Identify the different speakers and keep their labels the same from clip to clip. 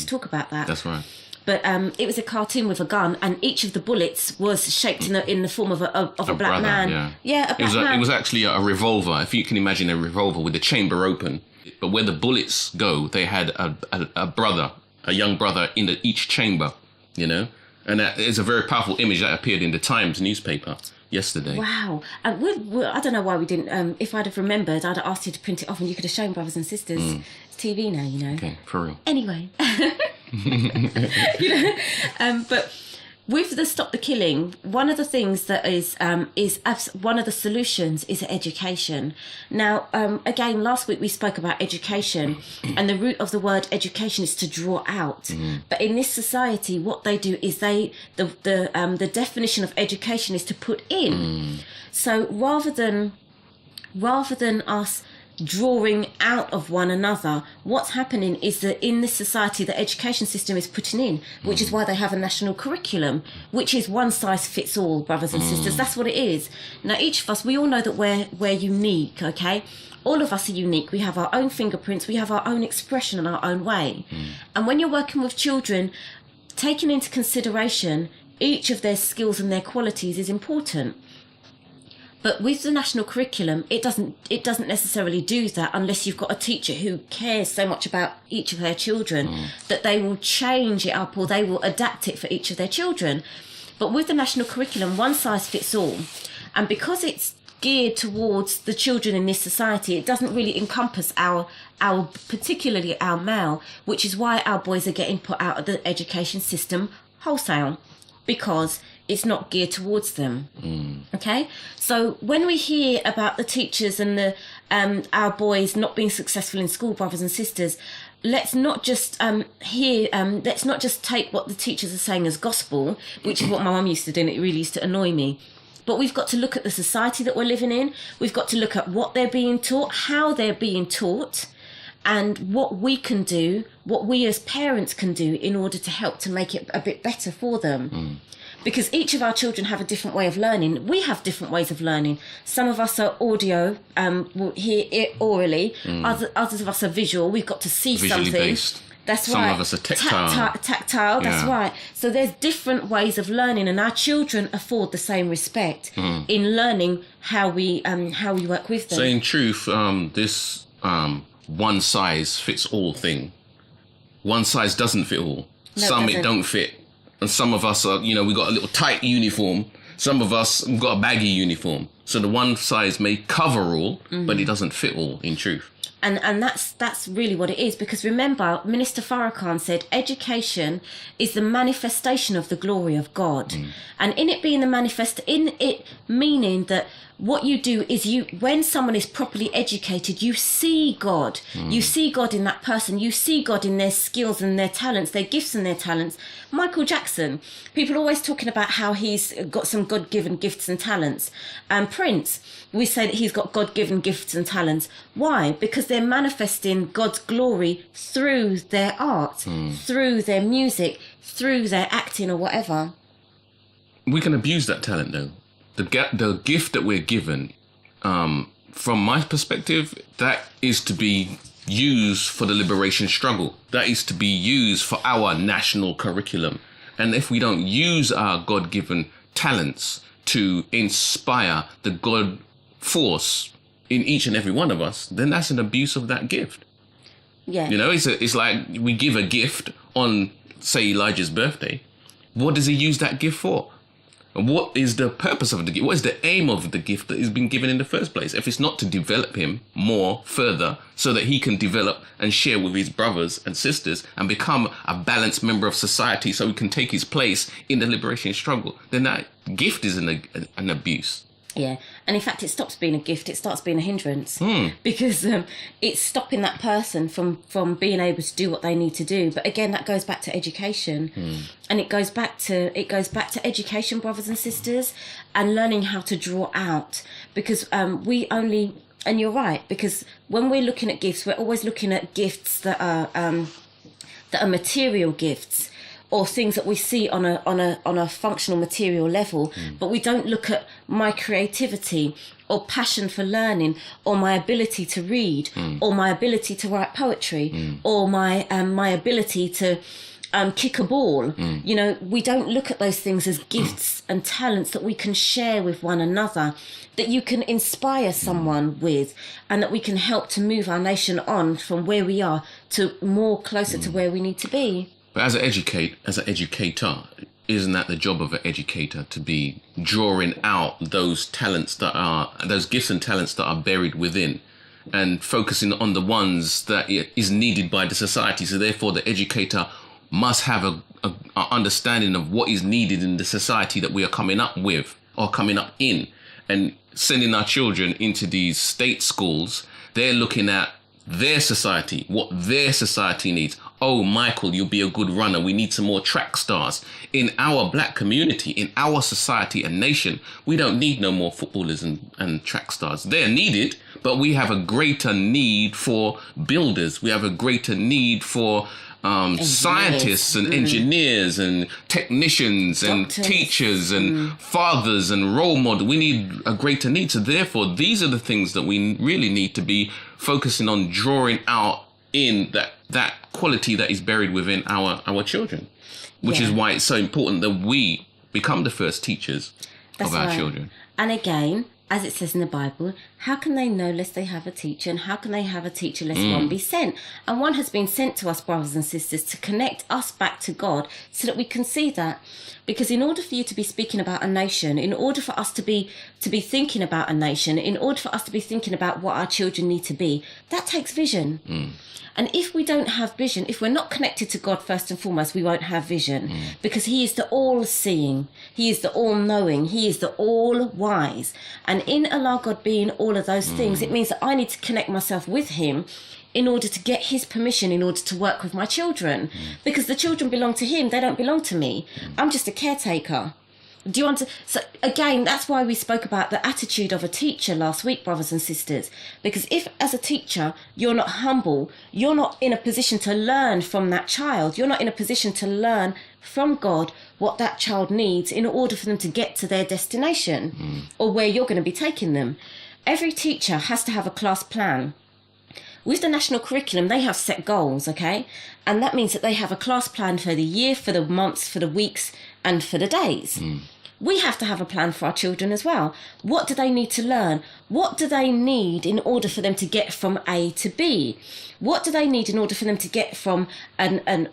Speaker 1: talk about that.
Speaker 2: That's right.
Speaker 1: But it was a cartoon with a gun, and each of the bullets was shaped in the form of a black
Speaker 2: brother,
Speaker 1: man. Yeah, a black man.
Speaker 2: It was actually a revolver, if you can imagine a revolver with the chamber open. But where the bullets go, they had a young brother in each chamber, you know? And that is a very powerful image that appeared in the Times newspaper yesterday.
Speaker 1: Wow. And I don't know why we didn't. If I'd have remembered, I'd have asked you to print it off and you could have shown brothers and sisters. It's TV now, you know.
Speaker 2: Okay, for real.
Speaker 1: Anyway. You know, but with the Stop the Killing, one of the things that is one of the solutions is education. Now, again, last week we spoke about education, and the root of the word education is to draw out. But in this society, what they do is the definition of education is to put in. So rather than us drawing out of one another, what's happening is that in this society the education system is putting in, which is why they have a national curriculum, which is one size fits all, brothers and sisters. That's what it is. Now each of us, we all know that we're unique, okay? All of us are unique. We have our own fingerprints, we have our own expression and our own way. And when you're working with children, taking into consideration each of their skills and their qualities is important. But with the national curriculum, it doesn't necessarily do that unless you've got a teacher who cares so much about each of their children that they will change it up or they will adapt it for each of their children. But with the national curriculum, one size fits all. And because it's geared towards the children in this society, it doesn't really encompass our particularly our male, which is why our boys are getting put out of the education system wholesale, because it's not geared towards them. Okay, so when we hear about the teachers and the our boys not being successful in school, brothers and sisters, let's not just let's not just take what the teachers are saying as gospel, which is what my mum used to do, and it really used to annoy me. But we've got to look at the society that we're living in. We've got to look at what they're being taught, how they're being taught, and what we can do, what we as parents can do in order to help to make it a bit better for them. Because each of our children have a different way of learning. We have different ways of learning. Some of us are audio, will hear it orally. Others of us are visual. We've got to see
Speaker 2: Visually
Speaker 1: something.
Speaker 2: based.
Speaker 1: That's
Speaker 2: Some
Speaker 1: right.
Speaker 2: of us are tactile.
Speaker 1: Tactile, that's
Speaker 2: Yeah.
Speaker 1: right. So there's different ways of learning, and our children afford the same respect in learning how we work with them.
Speaker 2: So in truth, this one size fits all thing. One size doesn't fit all.
Speaker 1: No, it
Speaker 2: Some it
Speaker 1: doesn't.
Speaker 2: don't fit. And some of us are, we got a little tight uniform. Some of us have got a baggy uniform. So the one size may cover all, but it doesn't fit all in truth.
Speaker 1: And that's really what it is, because remember, Minister Farrakhan said education is the manifestation of the glory of God. And in it being meaning that what you do is when someone is properly educated, you see God. You see God in that person. You see God in their skills and their talents, their gifts and their talents. Michael Jackson, people are always talking about how he's got some God-given gifts and talents. And Prince, we say that he's got God-given gifts and talents. Why? Because they're manifesting God's glory through their art, through their music, through their acting or whatever.
Speaker 2: We can abuse that talent, though. The gift that we're given, from my perspective, that is to be used for the liberation struggle. That is to be used for our national curriculum. And if we don't use our God-given talents to inspire the God force in each and every one of us, then that's an abuse of that gift.
Speaker 1: Yeah.
Speaker 2: It's like we give a gift on, say, Elijah's birthday. What does he use that gift for? And what is the purpose of the gift? What is the aim of the gift that has been given in the first place? If it's not to develop him more further so that he can develop and share with his brothers and sisters and become a balanced member of society so he can take his place in the liberation struggle, then that gift is an abuse.
Speaker 1: Yeah, and in fact, it stops being a gift. It starts being a hindrance because it's stopping that person from being able to do what they need to do. But again, that goes back to education, and it goes back to education, brothers and sisters, and learning how to draw out. Because and you're right, because when we're looking at gifts, we're always looking at gifts that are material gifts. or things that we see on a functional material level, but we don't look at my creativity or passion for learning, or my ability to read, or my ability to write poetry, or my ability to kick a ball. You know, we don't look at those things as gifts and talents that we can share with one another, that you can inspire someone with, and that we can help to move our nation on from where we are to more closer to where we need to be.
Speaker 2: But as an educator, isn't that the job of an educator, to be drawing out those gifts and talents that are buried within, and focusing on the ones that is needed by the society? So therefore the educator must have a understanding of what is needed in the society that we are coming up with or coming up in. And sending our children into these state schools, they're looking at their society, what their society needs. Oh, Michael, you'll be a good runner. We need some more track stars. In our black community, in our society and nation, we don't need no more footballers and track stars. They're needed, but we have a greater need for builders. We have a greater need for scientists and engineers and technicians and teachers and fathers and role models. We need a greater need. So therefore, these are the things that we really need to be focusing on, drawing out in that quality that is buried within our children, which is why it's so important that we become the first teachers of our children.
Speaker 1: And again, as it says in the Bible, how can they know lest they have a teacher? And how can they have a teacher lest one be sent? And one has been sent to us, brothers and sisters, to connect us back to God so that we can see that. Because in order for you to be speaking about a nation, in order for us to be thinking about a nation, in order for us to be thinking about what our children need to be, that takes vision. And if we don't have vision, if we're not connected to God first and foremost, we won't have vision, because he is the all-seeing, he is the all-knowing, he is the all-wise. And in Allah, God being all of those things, it means that I need to connect myself with him in order to get his permission, in order to work with my children, because the children belong to him, they don't belong to me. I'm just a caretaker. Do you want to? So again, that's why we spoke about the attitude of a teacher last week, brothers and sisters. Because if, as a teacher, you're not humble, you're not in a position to learn from that child. You're not in a position to learn from God what that child needs in order for them to get to their destination or where you're going to be taking them. Every teacher has to have a class plan. With the national curriculum, they have set goals, okay? And that means that they have a class plan for the year, for the months, for the weeks, and for the days. We have to have a plan for our children as well. What do they need to learn? What do they need in order for them to get from A to B? What do they need in order for them to get from an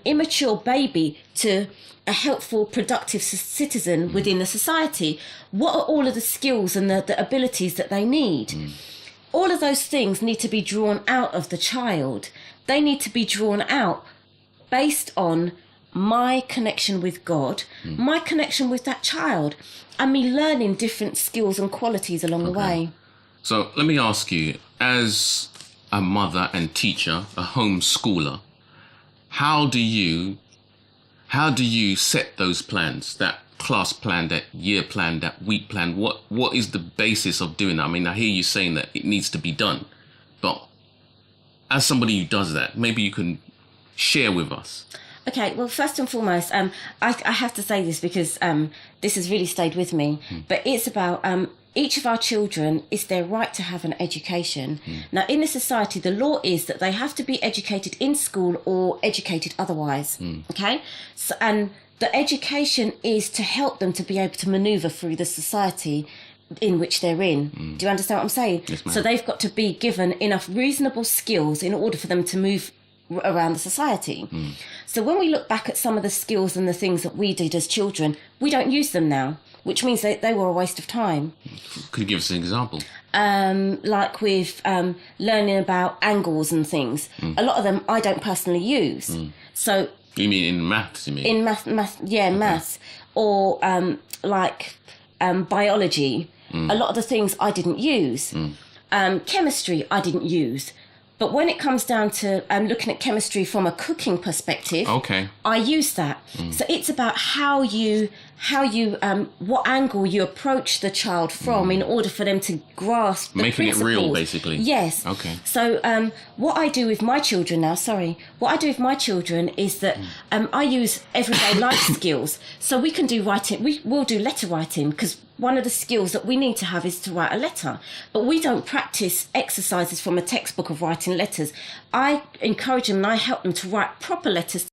Speaker 1: immature baby to a helpful, productive citizen within the society? What are all of the skills and the abilities that they need? All of those things need to be drawn out of the child. They need to be drawn out based on my connection with God, my connection with that child, and me learning different skills and qualities along the way.
Speaker 2: So let me ask you, as a mother and teacher, a homeschooler, how do you set those plans, that class plan, that year plan, that week plan? What is the basis of doing that? I mean, I hear you saying that it needs to be done, but as somebody who does that, maybe you can share with us.
Speaker 1: Okay, well, first and foremost, I have to say this because this has really stayed with me, but it's about each of our children is their right to have an education. Now, in this society, the law is that they have to be educated in school or educated otherwise, okay? So, and the education is to help them to be able to manoeuvre through the society in which they're in. Do you understand what I'm saying?
Speaker 2: Yes, ma'am.
Speaker 1: So they've got to be given enough reasonable skills in order for them to move around the society. So when we look back at some of the skills and the things that we did as children, we don't use them now, which means they were a waste of time.
Speaker 2: Could you give us an example?
Speaker 1: Like with learning about angles and things. A lot of them I don't personally use. So
Speaker 2: you mean in maths, you mean?
Speaker 1: in maths. Or biology. A lot of the things I didn't use. Chemistry I didn't use. But when it comes down to looking at chemistry from a cooking perspective,
Speaker 2: Okay.
Speaker 1: I use that. So it's about how you what angle you approach the child from in order for them to grasp the
Speaker 2: Making it
Speaker 1: principles.
Speaker 2: real, basically.
Speaker 1: Yes.
Speaker 2: Okay.
Speaker 1: So what I do with my children now, what I do with my children is that I use everyday life skills. So we can do writing. We will do letter writing, because one of the skills that we need to have is to write a letter. But we don't practice exercises from a textbook of writing letters. I encourage them and I help them to write proper letters